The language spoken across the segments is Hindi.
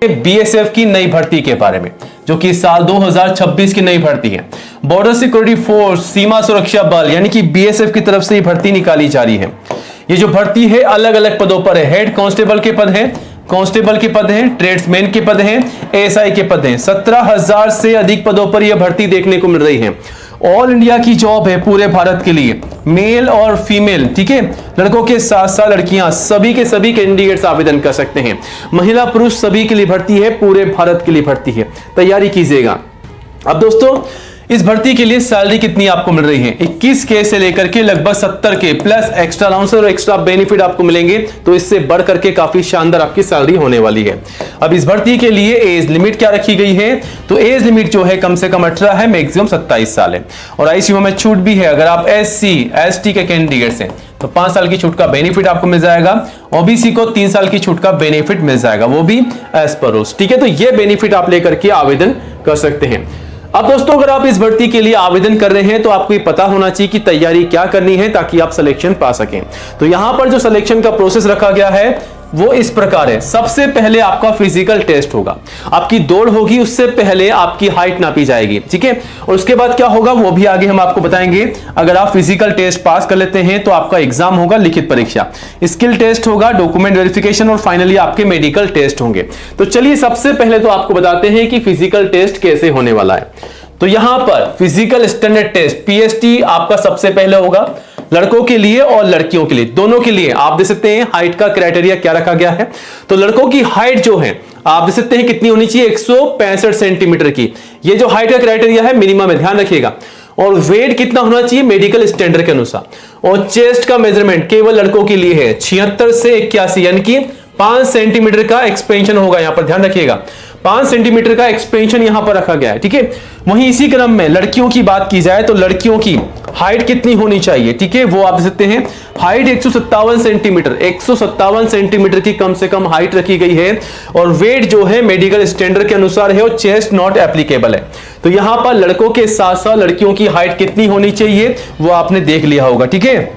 बीएसएफ की नई भर्ती के बारे में, जो कि साल 2026 की नई भर्ती है। बॉर्डर सिक्योरिटी फोर्स, सीमा सुरक्षा बल यानी कि बीएसएफ की तरफ से ये भर्ती निकाली जा रही है। ये जो भर्ती है अलग अलग पदों पर है। हेड कांस्टेबल के पद हैं, कांस्टेबल के पद हैं, ट्रेड्समैन के पद हैं, एएसआई के पद हैं। 17,000 से अधिक पदों पर यह भर्ती देखने को मिल रही है। ऑल इंडिया की जॉब है पूरे भारत के लिए, मेल और फीमेल, ठीक है। लड़कों के साथ साथ लड़कियां, सभी के सभी कैंडिडेट्स आवेदन कर सकते हैं। महिला पुरुष सभी के लिए भर्ती है, पूरे भारत के लिए भर्ती है। तैयारी कीजिएगा। अब दोस्तों इस भर्ती के लिए सैलरी कितनी आपको मिल रही है? 21K से लेकर के लगभग 70K प्लस एक्स्ट्रा अलाउंस और एक्स्ट्रा बेनिफिट आपको मिलेंगे। तो इससे बढ़ करके काफी शानदार आपकी सैलरी होने वाली है। अब इस भर्ती के लिए एज लिमिट क्या रखी गई है? तो एज लिमिट जो है कम से कम 18 है, मैक्सिमम 27 साल है। और आईसीयू में छूट भी है। अगर आप SC ST के कैंडिडेट्स हैं तो 5 साल की छूट का बेनिफिट आपको मिल जाएगा। ओबीसी को 3 साल की छूट का बेनिफिट मिल जाएगा, वो भी एज पर रूल्स, ठीक है। तो ये बेनिफिट आप लेकर के आवेदन कर सकते हैं। अब दोस्तों अगर आप इस भर्ती के लिए आवेदन कर रहे हैं तो आपको ये पता होना चाहिए कि तैयारी क्या करनी है ताकि आप सिलेक्शन पा सकें। तो यहां पर जो सिलेक्शन का प्रोसेस रखा गया है वो इस प्रकार है। सबसे पहले आपका फिजिकल टेस्ट होगा, आपकी दौड़ होगी, उससे पहले आपकी हाइट नापी जाएगी, ठीक है। और उसके बाद क्या होगा वो भी आगे हम आपको बताएंगे। अगर आप फिजिकल टेस्ट पास कर लेते हैं तो आपका एग्जाम होगा, लिखित परीक्षा, स्किल टेस्ट होगा, डॉक्यूमेंट वेरिफिकेशन और फाइनली आपके मेडिकल टेस्ट होंगे। तो चलिए सबसे पहले तो आपको बताते हैं कि फिजिकल टेस्ट कैसे होने वाला है। तो यहां पर फिजिकल स्टैंडर्ड टेस्ट PST आपका सबसे पहले होगा, लड़कों के लिए और लड़कियों के लिए, दोनों के लिए। आप देख सकते हैं हाइट का क्राइटेरिया क्या रखा गया है। तो लड़कों की हाइट जो है आप देख सकते हैं कितनी होनी चाहिए, 165 सेंटीमीटर की। ये जो हाइट का क्राइटेरिया है मिनिमम है, ध्यान रखिएगा। और वेट कितना होना चाहिए मेडिकल स्टैंडर्ड के अनुसार। और चेस्ट का मेजरमेंट केवल लड़कों के लिए है 76 से 81, यानी कि 5 सेंटीमीटर का एक्सपेंशन होगा। यहां पर ध्यान रखिएगा, 5 सेंटीमीटर का एक्सपेंशन यहां पर रखा गया है, ठीक है। वहीं इसी क्रम में लड़कियों की बात की जाए तो लड़कियों की हाइट कितनी होनी चाहिए, ठीक है, वो आप देख सकते हैं। हाइट 157 सेंटीमीटर, 157 सेंटीमीटर की कम से कम हाइट रखी गई है। और वेट जो है मेडिकल स्टैंडर्ड के अनुसार है और चेस्ट नॉट एप्लीकेबल है। तो यहां पर लड़कों के साथ साथ लड़कियों की हाइट कितनी होनी चाहिए वो आपने देख लिया होगा, ठीक है।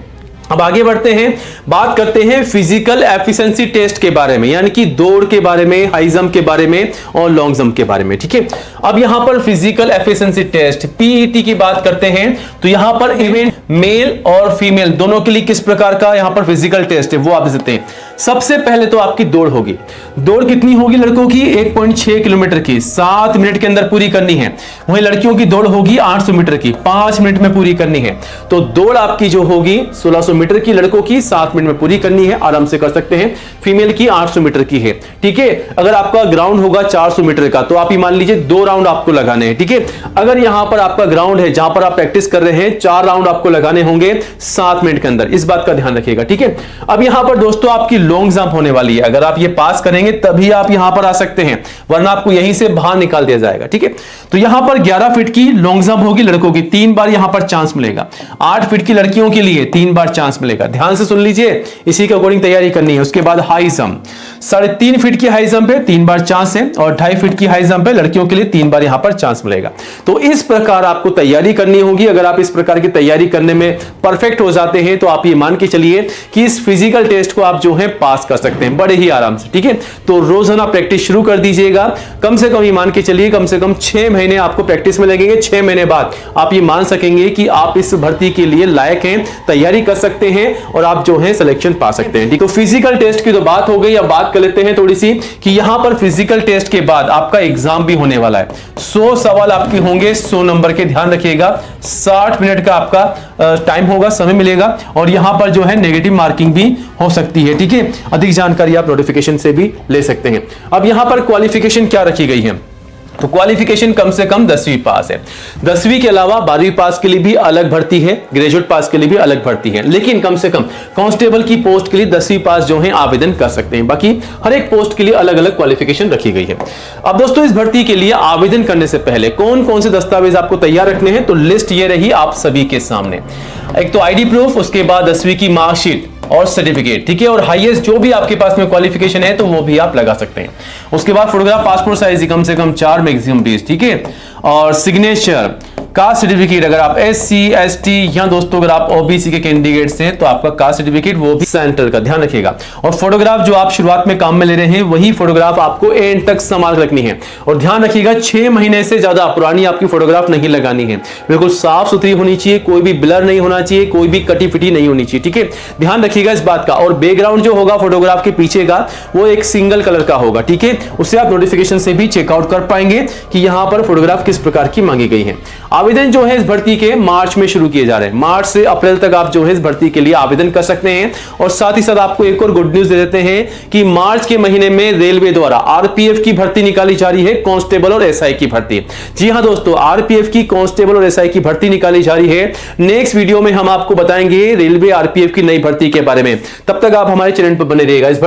अब आगे बढ़ते हैं, बात करते हैं फिजिकल एफिशिएंसी टेस्ट के बारे में, यानी कि दौड़ के बारे में, हाई जंप के बारे में और लॉन्ग जंप के बारे में, ठीक है। अब यहां पर फिजिकल एफिशिएंसी टेस्ट PET की बात करते हैं तो यहां पर इवेंट मेल और फीमेल दोनों के लिए किस प्रकार का यहां पर फिजिकल टेस्ट है वो आप देख सकते हैं। सबसे पहले तो आपकी दौड़ होगी। दौड़ कितनी होगी लड़कों की? 1.6 किलोमीटर की, 7 मिनट के अंदर पूरी करनी है। वहीं लड़कियों की दौड़ होगी 800 मीटर की, 5 मिनट में पूरी करनी है। तो दौड़ आपकी जो होगी 1600 मीटर की, लड़कों की 7 मिनट में पूरी करनी है, आराम से कर सकते हैं। फीमेल की 800 मीटर की है, ठीक है। अगर आपका ग्राउंड होगा 400 मीटर का तो आप ये मान लीजिए 2 राउंड आपको लगाने हैं, ठीक है। अगर यहां पर आपका ग्राउंड है जहां पर आप प्रैक्टिस कर रहे हैं 4 राउंड आपको लगाने होंगे 7 मिनट के अंदर, इस बात का ध्यान रखिएगा, ठीक है। अब यहां पर दोस्तों आपकी लॉन्ग जंप होने वाली है। अगर आप ये पास करेंगे तभी आप यहां पर आ सकते हैं, वरना आपको यहीं से बाहर निकाल दिया जाएगा, ठीक है। तो यहां पर 11 फीट की लॉन्ग जंप होगी लड़कों की, 3 बार यहां पर चांस मिलेगा। 8 फीट की लड़कियों के लिए 3 बार चांस मिलेगा। ध्यान से सुन लीजिए, इसी के अकॉर्डिंग तैयारी करनी है। उसके बाद हाई जंप, 3.5 फीट की हाई जंप है, 3 बार चांस है। और 2.5 फीट की हाई जंप है, लड़कियों के लिए 3 बार यहां पर चांस मिलेगा। तो इस प्रकार आपको तैयारी करनी होगी। अगर आप इस प्रकार की तैयारी करने में परफेक्ट हो जाते हैं तो आप ये मान के चलिए कि इस फिजिकल टेस्ट को आप जो है पास कर सकते हैं बड़े ही आराम से, ठीक है। तो रोजाना प्रैक्टिस शुरू कर दीजिएगा। कम से कम ये मान के चलिए कम से कम 6 महीने आपको प्रैक्टिस में लगेंगे। 6 महीने बाद आप ये मान सकेंगे कि आप इस भर्ती के लिए लायक हैं, तैयारी कर सकते हैं और आप जो है सिलेक्शन पा सकते हैं, ठीक है। तो फिजिकल टेस्ट की तो बात हो गई। अब बात कर लेते हैं थोड़ी सी कि यहां पर फिजिकल टेस्ट के बाद आपका एग्जाम भी होने वाला है। 100 सवाल आपके होंगे, 100 नंबर के, ध्यान रखिएगा। 60 मिनट का आपका टाइम होगा, समय मिलेगा। और यहां पर जो है नेगेटिव मार्किंग भी हो सकती है, ठीक है। अधिक जानकारी आप नोटिफिकेशन से भी ले सकते हैं। अब यहां पर क्वालिफिकेशन क्या रखी गई है? तो क्वालिफिकेशन कम से कम 10वीं पास है। 10वीं के अलावा 12वीं पास के लिए भी अलग भर्ती है, ग्रेजुएट पास के लिए भी अलग भर्ती है। लेकिन कम से कम कांस्टेबल की पोस्ट के लिए 10वीं पास जो है आवेदन कर सकते हैं। बाकी हर एक पोस्ट के लिए अलग अलग क्वालिफिकेशन रखी गई है। अब दोस्तों इस भर्ती के लिए आवेदन करने से पहले कौन कौन से दस्तावेज आपको तैयार रखने हैं, तो लिस्ट ये रही आप सभी के सामने। एक तो ID प्रूफ, उसके बाद 10वीं की मार्कशीट और सर्टिफिकेट, ठीक है। और हाईएस्ट जो भी आपके पास में क्वालिफिकेशन है तो वो भी आप लगा सकते हैं। उसके बाद फोटोग्राफ पासपोर्ट साइज कम से कम 4 मैक्सिमम 20, ठीक है। और सिग्नेचर, कास्ट सर्टिफिकेट अगर आप SC ST या दोस्तों अगर आप OBC के कैंडिडेट्स हैं तो आपका कास्ट सर्टिफिकेट वो भी सेंटर का ध्यान रखिएगा। और फोटोग्राफ जो आप शुरुआत में काम में ले रहे हैं वही फोटोग्राफ आपको एंड तक संभाल रखनी है। और ध्यान रखिएगा 6 महीने से ज्यादा पुरानी आपकी फोटोग्राफ नहीं लगानी है, बिल्कुल साफ सुथरी होनी चाहिए, कोई भी ब्लर नहीं होना चाहिए, कोई भी कटी फिटी नहीं होनी चाहिए, ठीक है, ध्यान रखिएगा इस बात का। और बैकग्राउंड जो होगा फोटोग्राफ के पीछे का वो एक सिंगल कलर का होगा, ठीक है, उससे आप नोटिफिकेशन से भी चेकआउट कर पाएंगे कि यहां पर फोटोग्राफ किस प्रकार की मांगी गई है। आवेदन जो है इस भर्ती के मार्च में शुरू किए जा रहे हैं, मार्च से अप्रैल तक आप जो है इस भर्ती के लिए आवेदन कर सकते हैं। और साथ ही साथ आपको एक और गुड न्यूज दे देते हैं कि मार्च के महीने में रेलवे द्वारा RPF की भर्ती निकाली जा रही है, कांस्टेबल और SI की भर्ती। जी हां दोस्तों, RPF की कांस्टेबल और SI की भर्ती निकाली जा रही है। नेक्स्ट वीडियो में हम आपको बताएंगे रेलवे RPF की नई भर्ती के बारे में। तब तक आप हमारे चैनल पर बने रहिएगा। इस